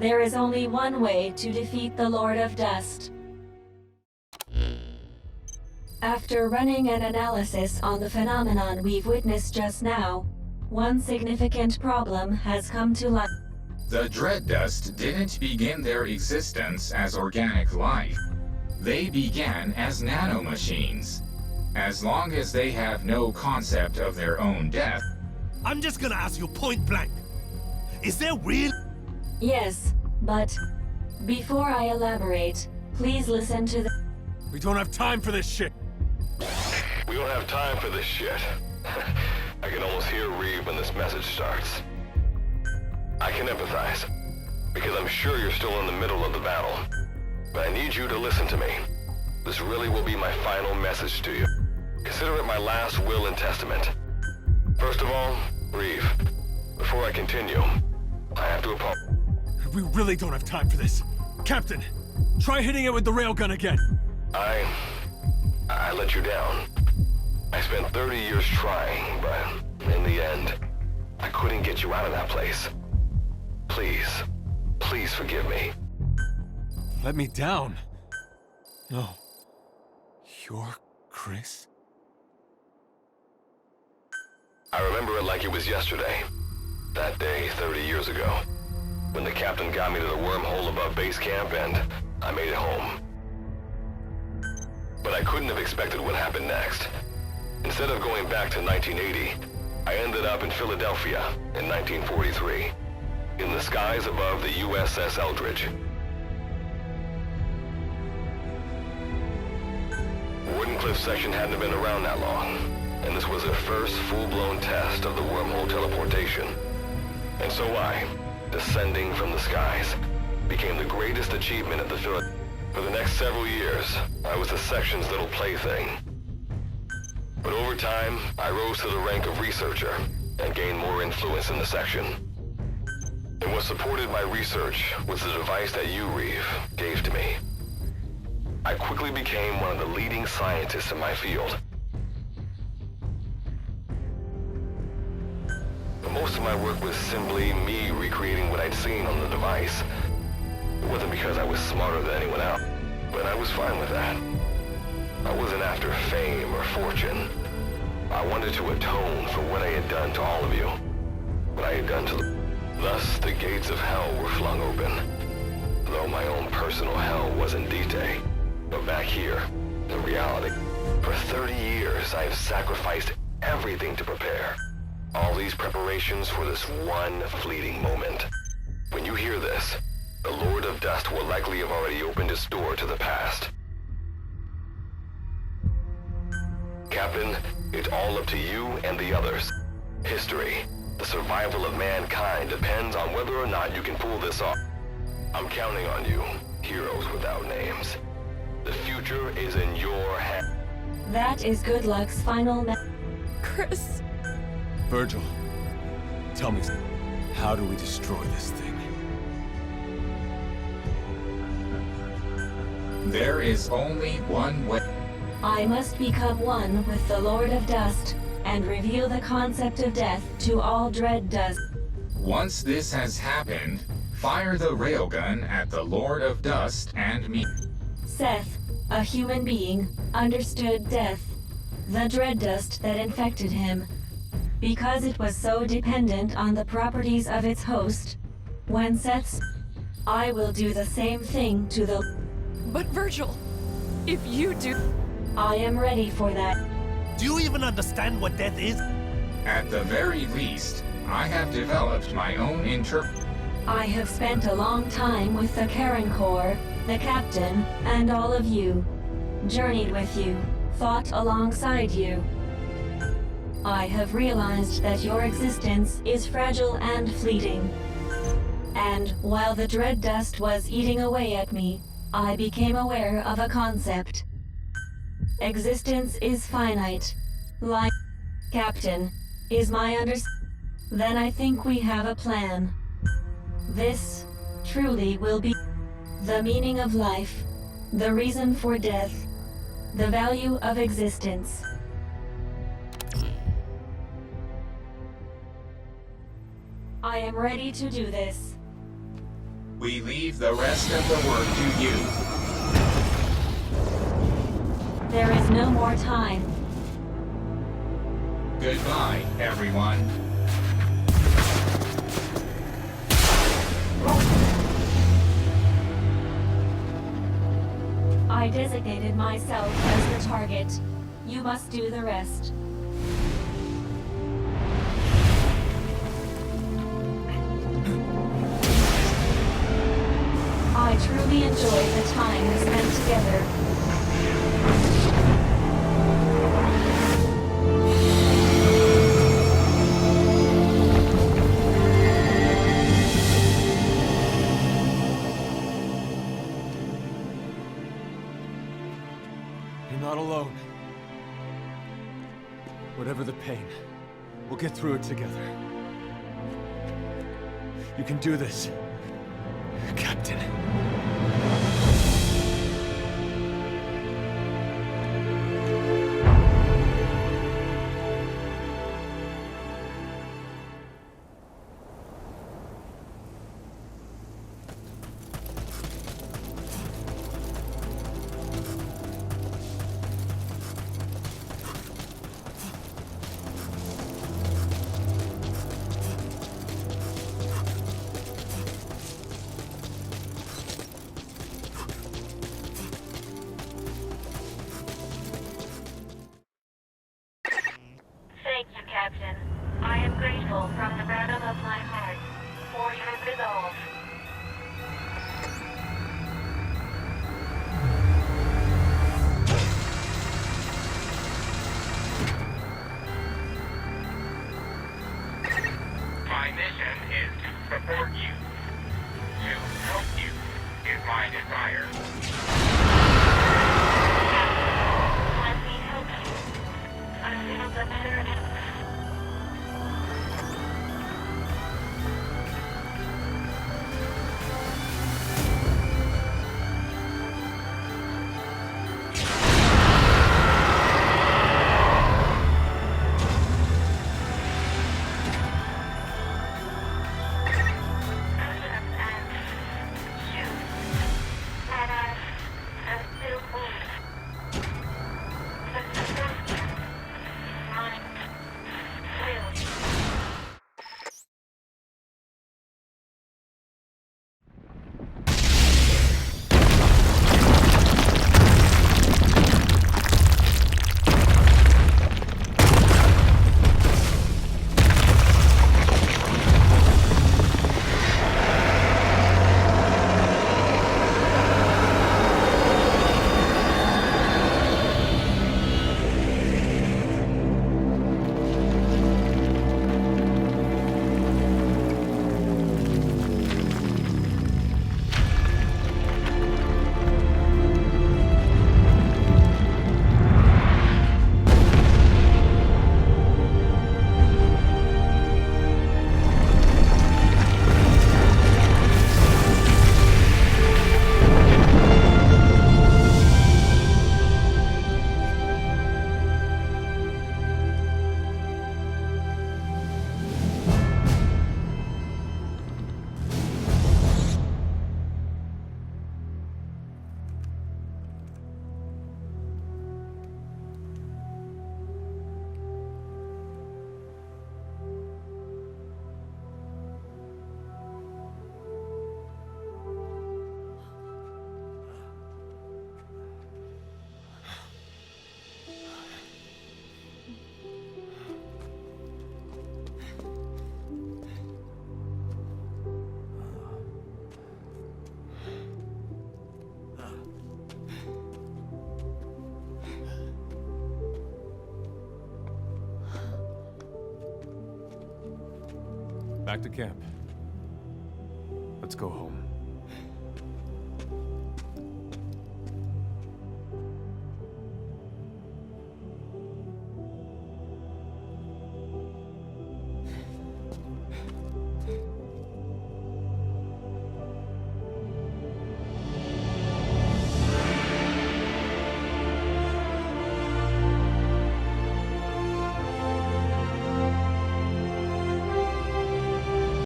There is only one way to defeat the Lord of Dust. After running an analysis on the phenomenon we've witnessed just now, one significant problem has come to light. The Dread Dust didn't begin their existence as organic life. They began as nanomachines. As long as they have no concept of their own death. I'm just gonna ask you point blank. Is there real... Yes, but before I elaborate, please listen to the... We don't have time for this shit. We don't have time for this shit. I can almost hear Reeve when this message starts. I can empathize, because I'm sure you're still in the middle of the battle. But I need you to listen to me. This really will be my final message to you. Consider it my last will and testament. First of all, Reeve, before I continue, I have to apologize. We really don't have time for this. Captain, try hitting it with the railgun again. I let you down. I spent 30 years trying, but in the end, I couldn't get you out of that place. Please forgive me. Let me down? No. You're Chris? I remember it like it was yesterday. That day, 30 years ago. When the captain got me to the wormhole above base camp and I made it home. But I couldn't have expected what happened next. Instead of going back to 1980, I ended up in Philadelphia in 1943. In the skies above the USS Eldridge. Wardenclyffe section hadn't been around that long, and this was the first full-blown test of the wormhole teleportation. And so I, descending from the skies, became the greatest achievement at the Philadelphia. For the next several years, I was the section's little plaything. But over time, I rose to the rank of researcher and gained more influence in the section. And what supported my research was the device that you, Reeve, gave to me. I quickly became one of the leading scientists in my field. But most of my work was simply me recreating what I'd seen on the device. It wasn't because I was smarter than anyone else, but I was fine with that. I wasn't after fame or fortune. I wanted to atone for what I had done to all of you. What I had done to Thus, the gates of hell were flung open. Though my own personal hell wasn't D-Day, but back here, in reality. For 30 years, I have sacrificed everything to prepare. All these preparations for this one fleeting moment. When you hear this, the Lord of Dust will likely have already opened his door to the past. Captain, it's all up to you and the others. History, the survival of mankind depends on whether or not you can pull this off. I'm counting on you, heroes without names. The future is in your hands. That is Good Luck's final Chris. Virgil, tell me, how do we destroy this thing? There is only one way. I must become one with the Lord of Dust and reveal the concept of death to all Dread Dust. Once this has happened, fire the railgun at the Lord of Dust and me. Seth, a human being, understood death, the Dread Dust that infected him. Because it was so dependent on the properties of its host, when Seth's... I will do the same thing to the... But Virgil, if you do... I am ready for that. Do you even understand what death is? At the very least, I have developed my own I have spent a long time with the Karen Corps, the captain, and all of you. Journeyed with you, fought alongside you. I have realized that your existence is fragile and fleeting. And while the Dread Dust was eating away at me, I became aware of a concept. Existence is finite. Like Captain, is my Then I think we have a plan. This, truly, will be the meaning of life, the reason for death, the value of existence. I am ready to do this. We leave the rest of the work to you. There is no more time. Goodbye, everyone. I designated myself as the target. You must do the rest. I truly enjoyed the time we spent together. You're not alone. Whatever the pain, we'll get through it together. You can do this, Captain. Thank you, Captain. I am grateful from the bottom of my heart for your resolve. My mission is to support you. To help you is my desire. Let me help you. I feel the better. Back to camp. Let's go home.